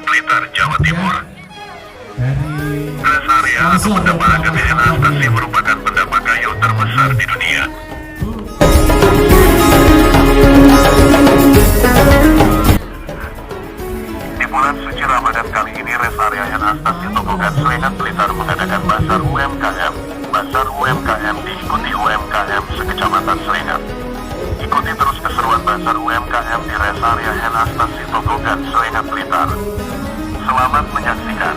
Blitar, Jawa Timur. Dari Rest area atau pendapa AGBN Astasi merupakan pendapa kayu terbesar di dunia. Di bulan suci Ramadan kali ini, rest area Astasi Tokogan Slengat Blitar mengadakan Basar UMKM. Basar UMKM diikuti UMKM sekecamatan Slengat. Ikuti terus keseruan Basar UMKM di rest area Astasi Tokogan Slengat Blitar. Selamat menyaksikan.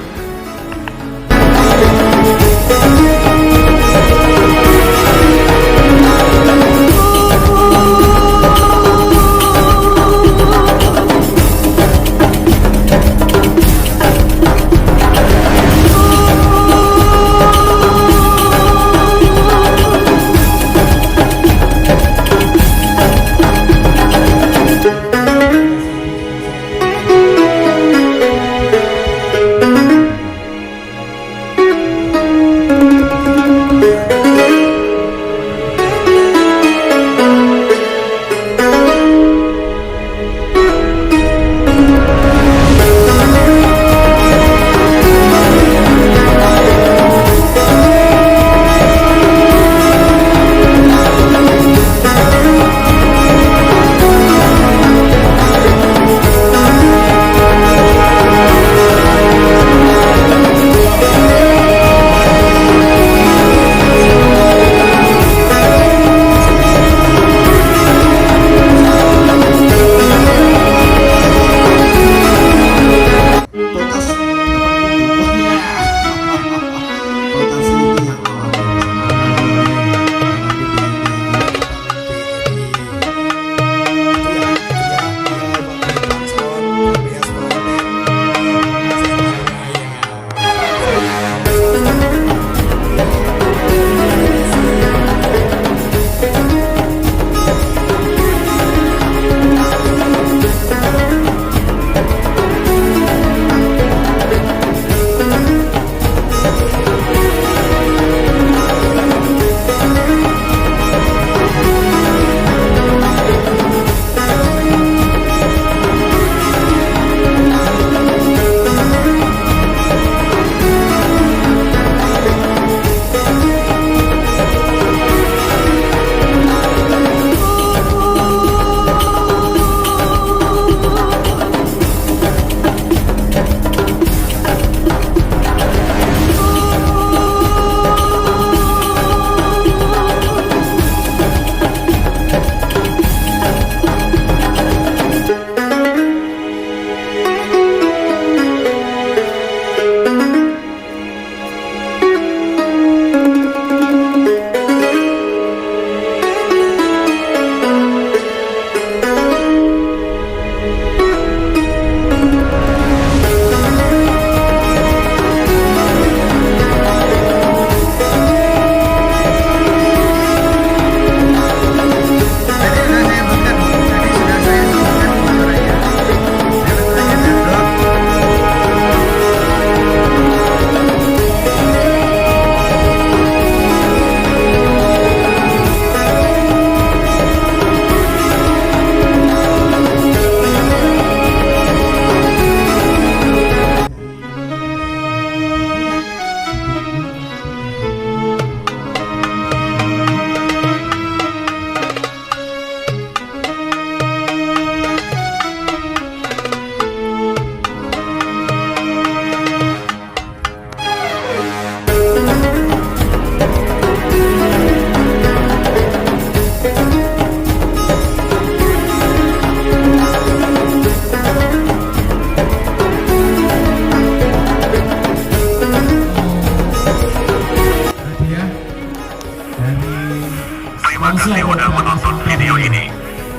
Terima kasih sudah menonton video ini.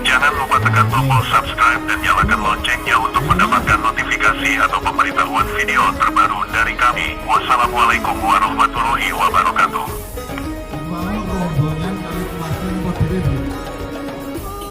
Jangan lupa tekan tombol subscribe dan nyalakan loncengnya untuk mendapatkan notifikasi atau pemberitahuan video terbaru dari kami. Wassalamualaikum warahmatullahi wabarakatuh.